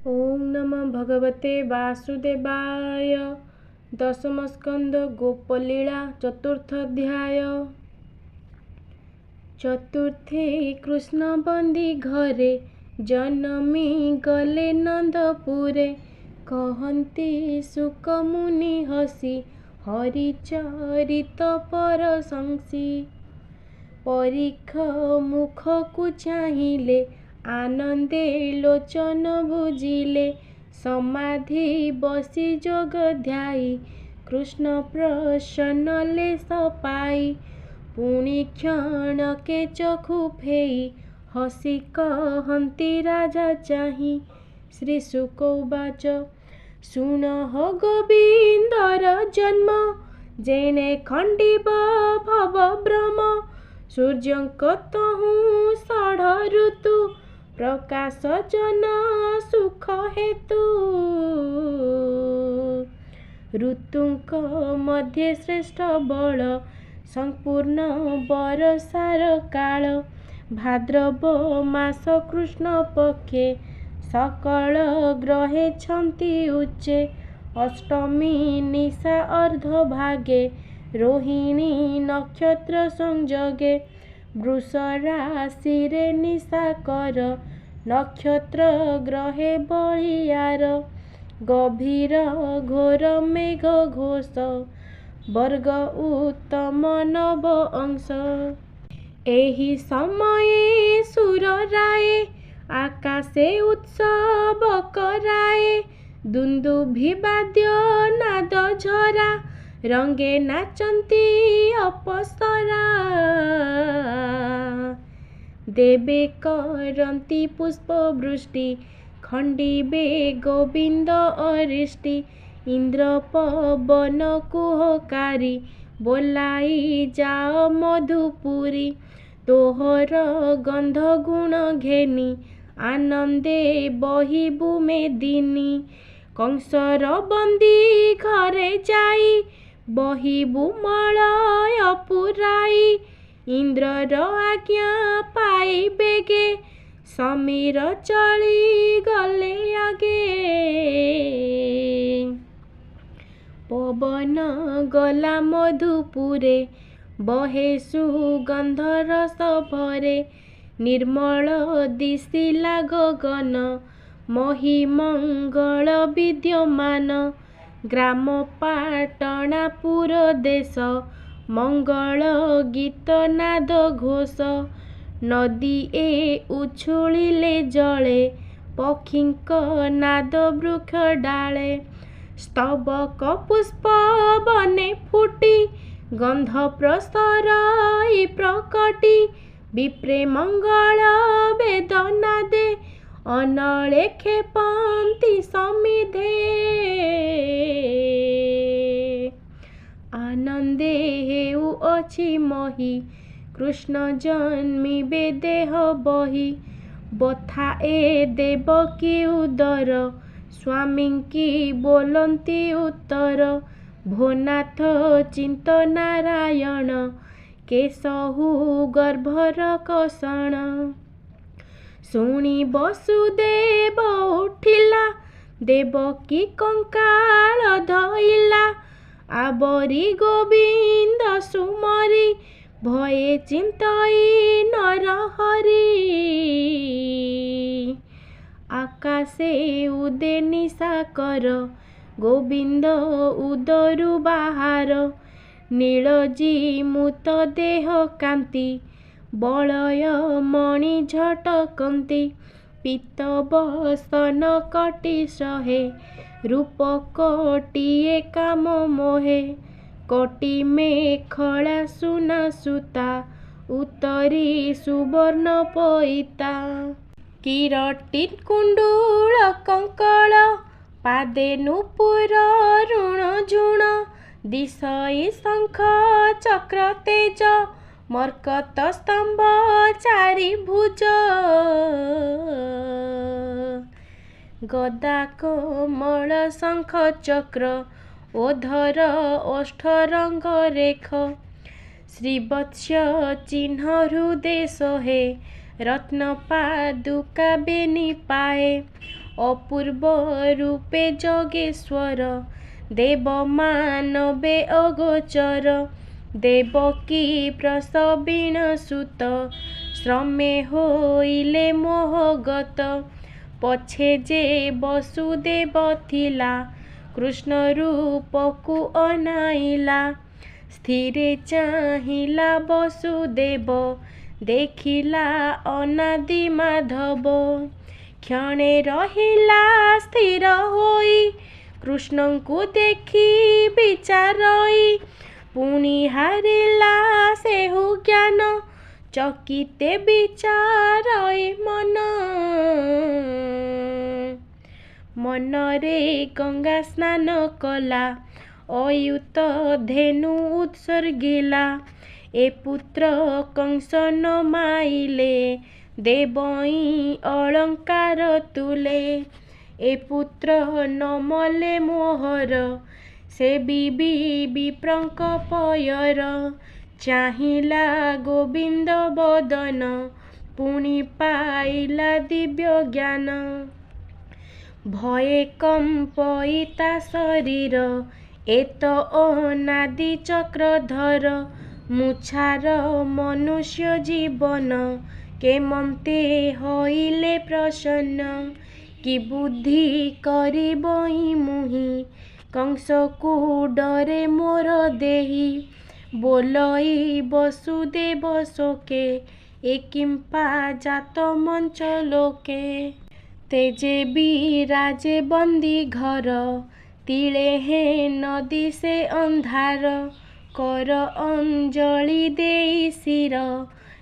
ओम नमः भगवते वासुदेवाय। दशम स्कंद गोपलीला चतुर्थ अध्याय। चतुर्थे कृष्ण बंदी घरे जनमी गले नंदपुरे। कहती सुक मुनि हसी हरिचरित परशंसी। परीक्ष मुख को चाहिले आनंदे लोचन बुझिले। समाधि बसी जोग ध्याई कृष्ण प्रसन्न लेस पाई। पुणी क्षणके चखु फेई हसी कहती राजा चाहि। श्री शुक उवाच शुण हो गोविंदर जन्म जेने खंडिब भव भ्रम। सूर्यंक तहु षढ़ ऋतु प्रकाश जन सुख हेतु। ऋतुंक मध्य श्रेष्ठ बल संपूर्ण बरसार काल। भाद्रव मास कृष्ण पक्षे सकल ग्रहे छंती उच्चे। अष्टमी निशा अर्धभागे रोहिणी नक्षत्र संजोगे। वृष राशिरे निशा कर नक्षत्र ग्रहे बलियार। गभीर घोर मेघ घोष वर्ग उत्तम नव अंश। एहि समये सुर राय आकाशे उत्सव कराए। दुंदुभि वाद्य नाद झरा रंगे नाचंती अपसरा। देवे करंती पुष्प वृष्टि खंडिबे गोविंद अरिष्टि। इंद्र पवन कुहकारी बोलाई जाओ मधुपुरी। तोहर गंध गुण घेनी आनंदे बहिबु मेदिनी। कंसर बंदी घरे जाई बहिबु मलय पुराई। इंद्रर आज्ञा पाई बेगे समीर चली गले आगे। पवन गला मधुपुरे बहे सुगंध रस भरे। निर्मल दिशिला गगन महिमंगल विद्यमान। ग्राम पाटणापुर देश मंगल गीत नाद घोष। नदी ए उछुलिले जले पक्षींक नाद वृक्ष डाले। स्तबक पुष्प बने फुटी गंध प्रसरई प्रकटी। विप्रे मंगल वेद नादे अनले खेपंती समिधे। आनंदे हेउ अछि मही कृष्ण जन्मिबे देह बही। बथा ए देवकी उदर स्वामी की बोलंती उत्तर। भोनाथ चिंत नारायण केशहु गर्भर कषण। शुणी वसुदेव उठिला देवकी कंकाल धइला। आवरी गोविंद सुमरी भये चिंतई नरहरि। आकाशे उदे निशा कर गोविंद उदरु बाहार। नीलजी मुत देह कांति बलय मणि झटकंती। पीत बसन कटी सहे रूपकटिए काम मोहे। कटी मेखला सुना सुता उतरी सुवर्ण पईता। किरटी कुंडूल कंकळ पादे नुपुर ऋण झुण। दिशई शंख चक्र तेज मर्कत स्तंभ चारि भुज। गदा कोमल शंख चक्र ओधर ओष्ठरंग रेख। श्रीवत्स चिन्ह हृदय सोहे रत्न पादुका बेनी पाए। ଅପୂର୍ବ ରୂପେ ଯୋଗେଶ୍ୱର, ଦେବ ମାନବେ ଅଗୋଚର। ଦେବକୀ ପ୍ରସବିଣ ସୁତ, ଶ୍ରମେ ହୋଇଲେ ମୋହଗତ। ପଛେ ଯେ ବସୁଦେବ ଥିଲା, କୃଷ୍ଣ ରୂପକୁ ଅନାଇଲା। ସ୍ଥିରେ ଚାହିଁଲା ବସୁଦେବ, ଦେଖିଲା ଅନାଦି ମାଧବ। କ୍ଷଣେ ରହିଲା ସ୍ଥିର ହୋଇ, କୃଷ୍ଣଙ୍କୁ ଦେଖି ବିଚାରଇ। ପୁଣି ହାରିଲା ସେହୁ ଜ୍ଞାନ, ଚକିତେ ବିଚାରଇ ମନ। ମନରେ ଗଙ୍ଗା ସ୍ନାନ କଲା, ଅୟୁତ ଧେନୁ ଉତ୍ସର୍ଗିଲା। ଏ ପୁତ୍ର କଂସ ନ ମାଇଲେ, ଦେବଇଁ ଅଳଙ୍କାର ତୁଲେ। ଏ ପୁତ୍ର ନ ମଲେ ମୋହର, ସେବିବି ବିପ୍ରଙ୍କ ପୟର। ଚାହିଁଲା ଗୋବିନ୍ଦ ବଦନ, ପୁଣି ପାଇଲା ଦିବ୍ୟ ଜ୍ଞାନ। ଭୟେ କମ୍ପଇ ତା ଶରୀର, ଏ ତ ଅନାଦି ଚକ୍ରଧର। ମୂର୍ଚ୍ଛାର ମନୁଷ୍ୟ ଜୀବନ, କେମନ୍ତେ ହଇଲେ ପ୍ରସନ୍ନ। କି ବୁଦ୍ଧି କରିବଇଁ ମୁହିଁ, କଂସକୁ ଡରେ ମୋର ଦେହି। ବୋଲଇ ବସୁଦେବ ଶୋକେ, ଏ କିମ୍ପା ଜାତ ମଞ୍ଚ ଲୋକେ। ତେଜେ ବିରାଜେ ବନ୍ଦୀ ଘର, ତିଳେ ହେଁ ନଦି ସେ ଅନ୍ଧାର। କର ଅଞ୍ଜଳି ଦେଇ ଶିର,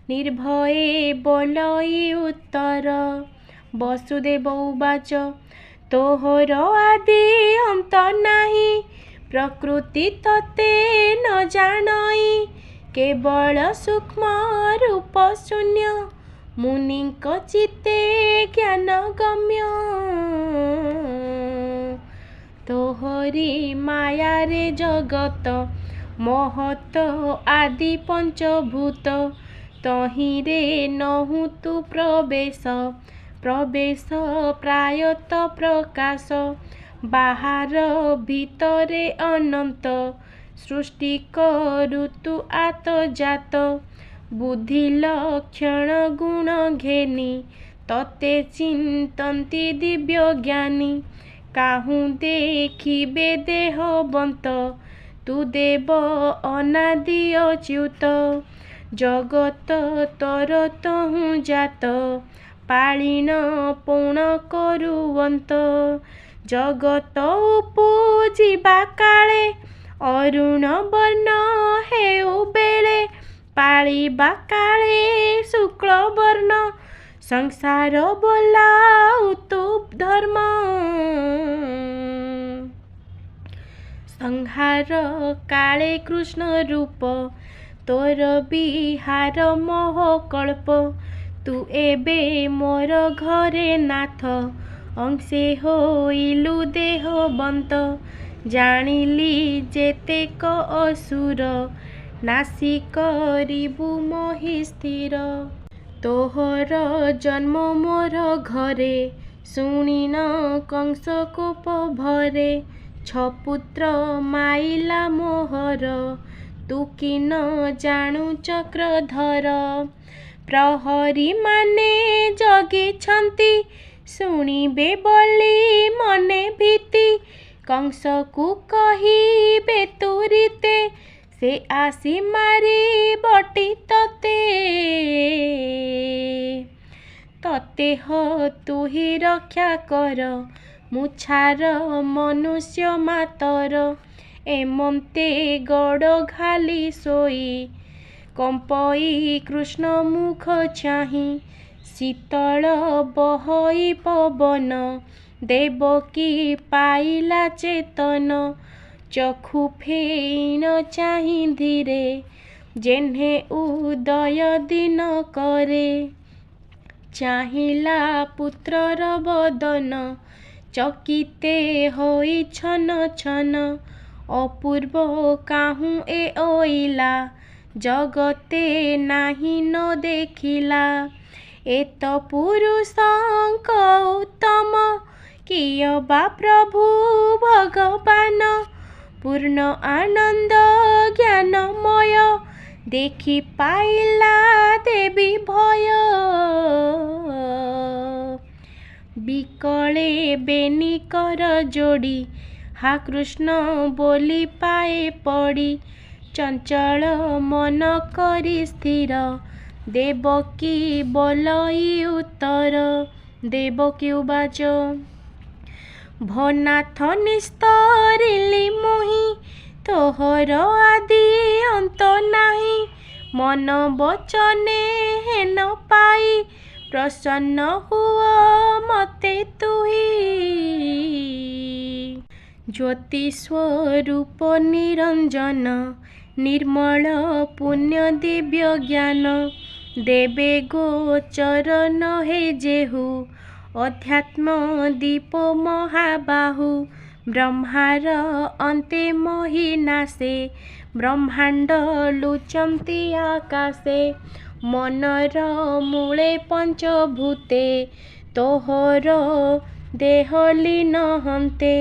ନିର୍ଭୟେ ବୋଲଇ ଉତ୍ତର। ବସୁଦେବ ଉବାଚ, ତୋହର ଆଦି ଅନ୍ତ ନାହିଁ, ପ୍ରକୃତି ତତେ ନ ଜାଣଇ। କେବଳ ସୂକ୍ଷ୍ମ ରୂପ ଶୂନ୍ୟ, ମୁନିଙ୍କ ଚିତ୍ତେ ଜ୍ଞାନ ଗମ୍ୟ। ତୋହରି ମାୟାରେ ଜଗତ, ମହତ ଆଦି ପଞ୍ଚଭୂତ। ତହିଁରେ ନହୁଁ ତୁ ପ୍ରବେଶ, ପ୍ରବେଶ ପ୍ରାୟତ ପ୍ରକାଶ। ବାହାର ଭିତରେ ଅନନ୍ତ, ସୃଷ୍ଟି କରୁ ତୁ ଆତଜାତ। ବୁଦ୍ଧି ଲକ୍ଷଣ ଗୁଣ ଘେନି, ତତେ ଚିନ୍ତନ୍ତି ଦିବ୍ୟ ଜ୍ଞାନୀ। କାହୁଁ ଦେଖିବେ ଦେହବନ୍ତ, ତୁ ଦେବ ଅନାଦି ଅଚ୍ୟୁତ। ଜଗତ ତୋର ତହୁଁ ଜାତ, ପାଳିନ ପୌଣ କରୁଅନ୍ତ। ଜଗତ ଉପୁଜିବା କାଳେ, ଅରୁଣ ବର୍ଣ୍ଣ ହେଉ ବେଳେ। ପାଳିବା କାଳେ ଶୁକ୍ଳ ବର୍ଣ୍ଣ, ସଂସାର ବୋଲାଉ ତୁ ଧର୍ମ। ସଂହାର କାଳେ କୃଷ୍ଣ ରୂପ, ତୋର ବିହାର ମୋହ କଳ୍ପ। ତୁ ଏବେ ମୋର ଘରେ ନାଥ, ଅଂଶେ ହୋଇଲୁ ଦେହବନ୍ତ। ଜାଣିଲି ଯେତେକ ଅସୁର, ନାଶି କରିବୁ ମୋହି ସ୍ଥିର। ତୋହର ଜନ୍ମ ମୋର ଘରେ, ଶୁଣିନ କଂସ କୋପ ଭରେ। ଛପୁତ୍ର ମାଇଲା ମୋହର, ତୁ କି ନ ଜାଣୁ ଚକ୍ରଧର। ପ୍ରହରୀ ମାନେ ଜଗିଛନ୍ତି, ଶୁଣିବେ ବୋଲି ମନେ ଭୀତି। କଂସକୁ କହିବେ ତୁରିତେ, ସେ ଆସି ମାରିବଟି ତତେ। ତତେ ହ ତୁହି ରକ୍ଷା କର, ମୂର୍ଚ୍ଛାର ମନୁଷ୍ୟ ମାତର। ଏମନ୍ତେ ଗୋଡ଼ ଘାଲି ଶୋଇ, କମ୍ପଇ କୃଷ୍ଣ ମୁଖ ଚାହିଁ। ଶୀତଳ ବହଇ ପବନ, ଦେବକୀ ପାଇଲା ଚେତନ। ଚକ୍ଷୁ ଫେଇନ ଚାହିଁ ଧୀରେ, ଯେହ୍ନେ ଉଦୟ ଦିନ କରେ। ଚାହିଁଲା ପୁତ୍ରର ବଦନ, ଚକିତେ ହୋଇ ଛନ ଛନ। ଅପୂର୍ବ କାହୁଁ ଏ ଅଇଲା, ଜଗତେ ନାହିଁ ନ ଦେଖିଲା। ଏ ତ ପୁରୁଷଙ୍କ ଉତ୍ତମ, किय बा प्रभु भगवान पूर्ण आनंद ज्ञानमय देखि पाइला देवी भय बिकले बेनी कर जोड़ी हा कृष्ण बोली पाए पड़ी चंचल मन करी स्थिर देवकी बोलई उत्तर देवकी उवाच भनाथ निस्तरिली मुहि तोहर आदि अंत नाही मन बचने हेन पाई प्रसन्न हुआ मते तुही ज्योति स्वरूप निरंजन निर्मल पुण्य दिव्य ज्ञान देवे गोचरण हे जेहु अध्यात्म दीप महाबाहु ब्रह्मार अन्ते महिनासे ब्रह्मांड लुचन्ति आकाशे मनर मूले पंचभूते तोहर देह लीन हन्ते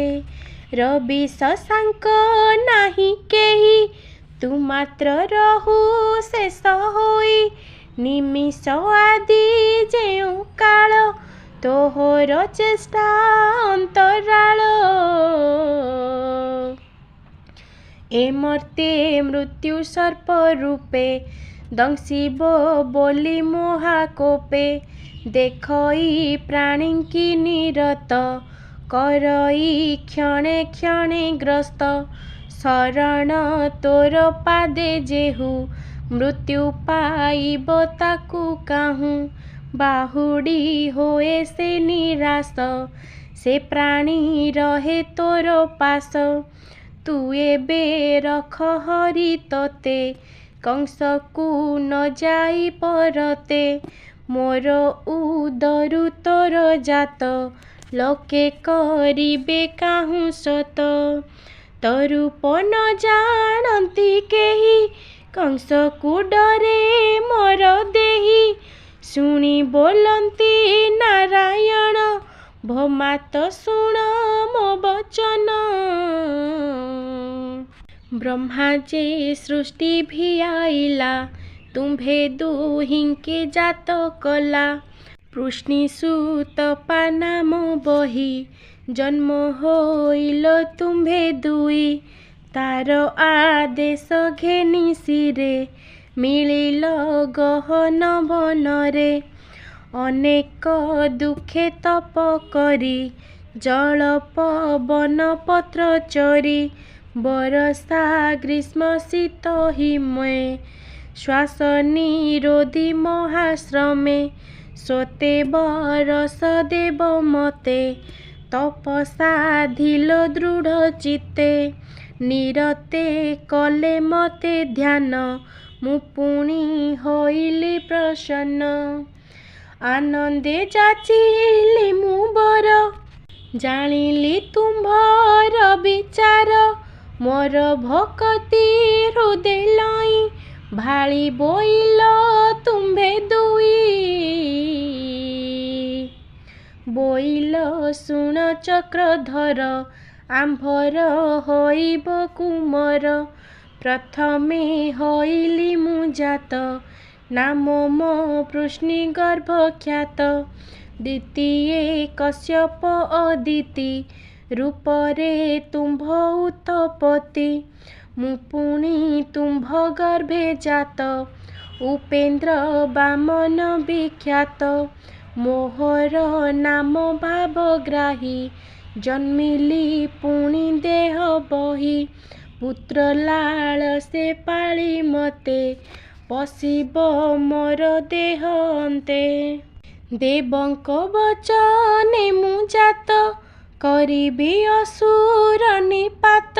रवि शशांक नाही केही तू मात्र रहु शेष होई निमिष आदि जेउ काल तोहर चेष्टा अंतराल ए मर्ते मृत्यु सर्प रूपे दंशिब बोली महाकोपे देखई प्राणी की निरत करई क्षणे क्षणे ग्रस्त शरण तोर पादे जेहु मृत्यु पाइब ताकू काहू बाहुडी होए से निराश से प्राणी रहे तोर पास तू एबे रख हरि तोते कंस को न जाई परते मोर उदरु तोर जात लोके करिबे काहू सत तरूप न जानती केही कंस को डरे मोर देही शुणी बोलती नारायण भमात शुण मो बचन ब्रह्मा जे सृष्टि भी आइला तुम्भे दुहिंके जात कला पृष्णि सुतपा नाम बही जन्म होइल तुम्भे दुई तार आदेश घेनी सिरे मिलिल गहन बनरे अनेक दुखे तप करी जल पवन पत्र चरी बरसा ग्रीष्म शीत हिमे श्वास निरोधी महाश्रमे सोते बरस देव मते तपसाधिल दृढ़ चित्ते निरते कले मते ध्यान मु पुणी होइली प्रसन्न आनंदे जाचिली मु बर जानिली तुम्भर विचार मोर भक्ति हृदय लाई भाली बोइल तुम्भे दुई बोइल शुण चक्रधर आंभर होइब कुमर प्रथमे होइली मु जात नाम मो पृष्णि गर्भ ख्यात द्वितीये कश्यप अदिति रूपरे तुम्भ उत्पत्ति मु पुणी तुम्भ गर्भे जात उपेन्द्र बामन विख्यात मोहर नाम भावग्राही जन्मिली पुणी देह बही पुत्र लाल से पाली मते पशिब मोर देह अन्ते देवଙ୍କ वचने मु जात करिबी असुर निपात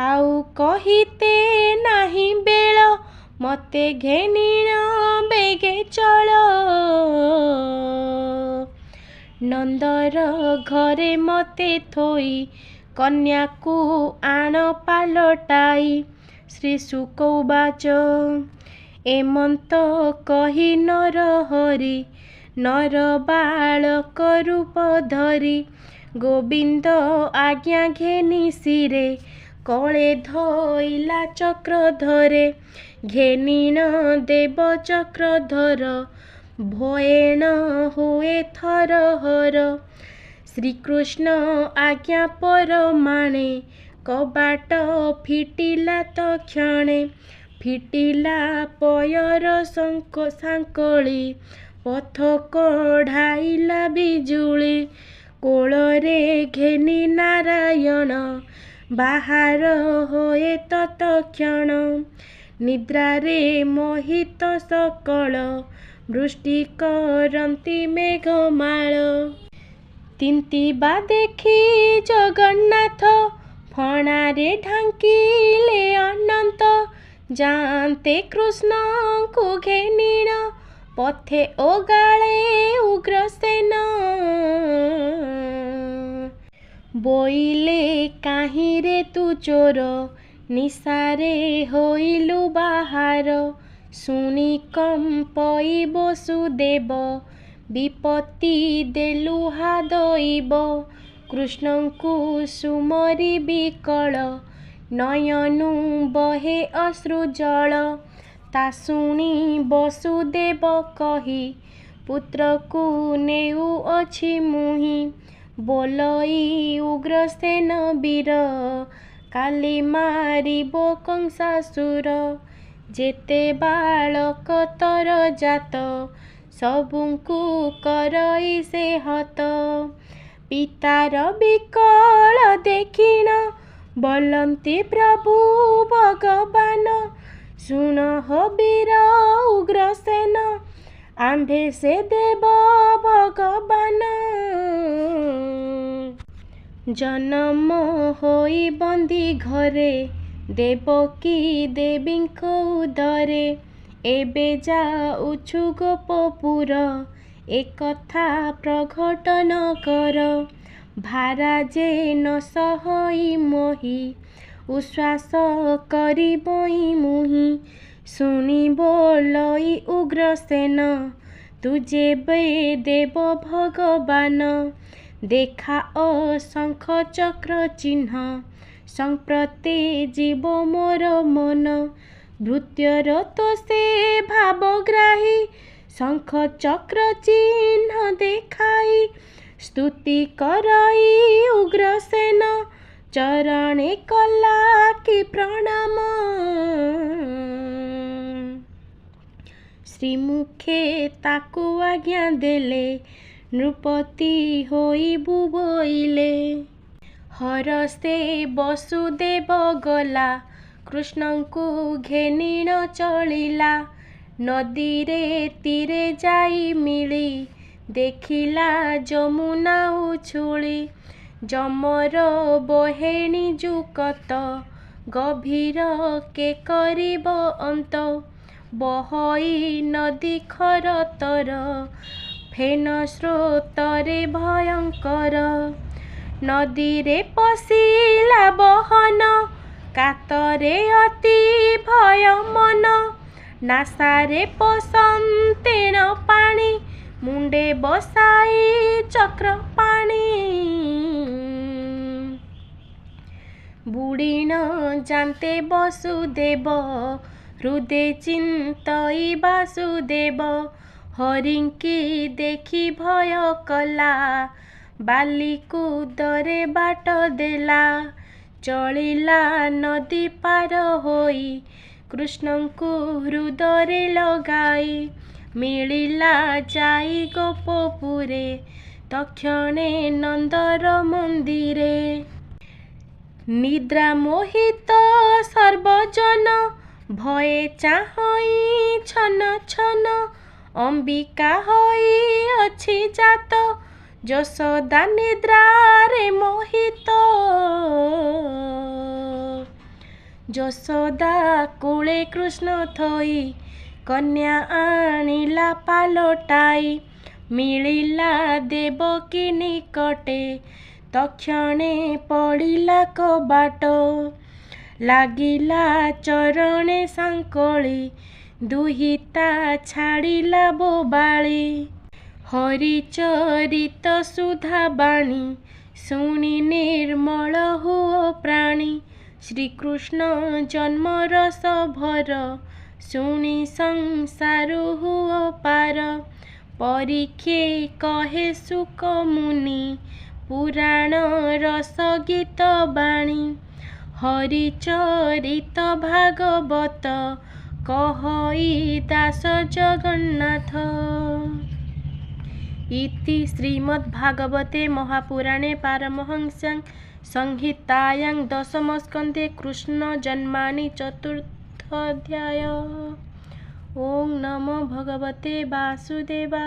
आउ कहिते नाही बेଳ मते घेनिण बेगे चल नंदर घरे मते थोई कन्या को आण पालटाई श्री शुक उवाच एमंत कही नर हरि नर बालक रूप धरी ଗୋବିନ୍ଦ ଆଜ୍ଞା ଘେନି ଶିରେ କଳେ ଧଇଲା ଚକ୍ରଧରେ। ଘେନିଣ ଦେବ ଚକ୍ରଧର ଭୟେଣ ହୁଏ ଥରହର। ଶ୍ରୀକୃଷ୍ଣ ଆଜ୍ଞା ପରମାଣେ କବାଟ ଫିଟିଲା ତକ୍ଷଣେ। ଫିଟିଲା ପୟର ସାଙ୍କଳି ପଥ କଢ଼ାଇଲା ବିଜୁଳି। କୋଳରେ ଘେନି ନାରାୟଣ ବାହାର ହୋଏ ତତକ୍ଷଣ। ନିଦ୍ରାରେ ମୋହିତ ସକଳ ବୃଷ୍ଟି କରନ୍ତି ମେଘମାଳ। ତିନ୍ତିବା ଦେଖି ଜଗନ୍ନାଥ ଫଣାରେ ଢାଙ୍କିଲେ ଅନନ୍ତ। ଯାଆନ୍ତେ କୃଷ୍ଣଙ୍କୁ ଘେନିଣ ପଥେ ଓଗାଳେ ଉଗ୍ରସେନ। ବୋଇଲେ କାହିଁରେ ତୁ ଚୋର ନିଶାରେ ହୋଇଲୁ ବାହାର। ଶୁଣି କମ୍ପଇ ବସୁଦେବ ବିପତ୍ତି ଦେଲୁହା ଦଇବ। କୃଷ୍ଣଙ୍କୁ ସୁମରି ବିକଳ ନୟନୁ ବହେ ଅଶ୍ରୁ ଜଳ। ତା ଶୁଣି ବସୁଦେବ କହି ପୁତ୍ରକୁ ନେଉଅଛି ମୁହିଁ। ବୋଲଇ ଉଗ୍ରସେନ ବୀର କାଲି ମାରିବ କଂସାସୁର। ଯେତେ ବାଳକ ତର ଜାତ ସବୁଙ୍କୁ କରଇ ସେ ହତ। ପିତାର ବିକଳ ଦେଖିଣ ବୋଲନ୍ତି ପ୍ରଭୁ ଭଗବାନ। ଶୁଣ ହୋ ବୀର ଉଗ୍ରସେନ ଆମ୍ଭେ ସେ ଦେବ ଭଗବାନ। ଜନମ ହୋଇ ବନ୍ଦୀ ଘରେ ଦେବକୀ ଦେବୀଙ୍କ ଉଦରେ। ଏବେ ଯାଉଛୁ ଗୋପପୁର ଏକଥା ପ୍ରଘଟନ କର। ଭାରା ଯେ ନ ସହଇ ମୋହି ଉଶ୍ୱାସ କରିବଇ ମୁହିଁ। ଶୁଣି ବୋଲଇ ଉଗ୍ରସେନ ତୁ ଯେବେ ଦେବ ଭଗବାନ। ଦେଖାଅ ଶଙ୍ଖ ଚକ୍ର ଚିହ୍ନ ସଂପ୍ରତେ ଯିବ ମୋର ମନ। ଭୃତ୍ୟର ତ ସେ ଭାବଗ୍ରାହୀ ଶଙ୍ଖ ଚକ୍ର ଚିହ୍ନ ଦେଖାଇ। ସ୍ତୁତି କରଇ ଉଗ୍ରସେନ ଚରଣେ କଲା କି ପ୍ରଣାମ। ଶ୍ରୀମୁଖେ ତାକୁ ଆଜ୍ଞା ଦେଲେ ନୃପତି ହୋଇ ଭୁବଇଲେ। ହରଷେ ବସୁଦେବ ଗଲା କୃଷ୍ଣଙ୍କୁ ଘେନିଣ ଚଳିଲା। ନଦୀରେ ତୀରେ ଯାଇ ମିଳି ଦେଖିଲା ଯମୁନା ଉଛୁଳି। ଯମର ବହେଣି ଯୁକତ ଗଭୀର କେ କରିବ ଅନ୍ତ। ବହଇ ନଦୀ ଖରତର ଫେନ ସ୍ରୋତରେ ଭୟଙ୍କର। ନଦୀରେ ପଶିଲା ବହନ କାତରେ ଅତି ଭୟ ମନ। ନାସାରେ ପଶନ୍ତେଣ ପାଣି ମୁଣ୍ଡେ ବସାଇ ଚକ୍ର ପାଣି। ବୁଡ଼ିଣ ଯାନ୍ତେ ବସୁଦେବ ହୃଦେ ଚିନ୍ତଇ ବାସୁଦେବ। ହରିଙ୍କି ଦେଖି ଭୟ କଲା ବାଲିକୁ ଦରେ ବାଟ ଦେଲା। ଚଳିଲା ନଦୀ ପାର ହୋଇ କୃଷ୍ଣଙ୍କୁ ହୃଦରେ ଲଗାଇ। ମିଳିଲା ଯାଇ ଗୋପପୁରେ ତକ୍ଷଣେ ନନ୍ଦର ମନ୍ଦିରେ। ନିଦ୍ରା ମୋହିତ ସର୍ବଜନ ଭୟେ ଚାହଇ ଛନ ଛନ। ଅମ୍ବିକା ହୋଇ ଅଛି ଜାତ ଯଶୋଦା ନିଦ୍ରାରେ ମୋହିତ। ଯଶୋଦା କୂଳେ କୃଷ୍ଣ ଥୋଇ କନ୍ୟା ଆଣିଲା ପାଲଟାଇ। ମିଳିଲା ଦେବକୀ ନିକଟେ ତକ୍ଷଣେ ପଡ଼ିଲା କବାଟ। ଲାଗିଲା ଚରଣେ ସାଙ୍କଳି ଦୁହିତା ଛାଡ଼ିଲା ବୋବାଳି। ହରିଚରିତ ସୁଧା ବାଣୀ ଶୁଣି ନିର୍ମଳ ହୁଅ ପ୍ରାଣୀ। ଶ୍ରୀକୃଷ୍ଣ ଜନ୍ମ ରସ ଭର, ଶୁଣି ସଂସାରୁ ହୁଅ ପାର। ପରୀକ୍ଷେ କହେ ଶୁକ ମୁନି, ପୁରାଣ ରସ ଗୀତ ବାଣୀ। ହରିଚରିତ ଭାଗବତ, କହଇ ଦାସ ଜଗନ୍ନାଥ। ଇତି ଶ୍ରୀମଦ୍ଭାଗବତେ ମହାପୁରାଣେ ପାରମହଂସ୍ୟାଂ ସଂହିତାୟାଂ ଦଶମସ୍କନ୍ଧେ କୃଷ୍ଣ ଜନ୍ମାନି ଚତୁର୍ଥୋऽଧ୍ୟାୟः। ଓಂ ନମୋ ଭଗବତେ ବାସୁଦେବାୟ।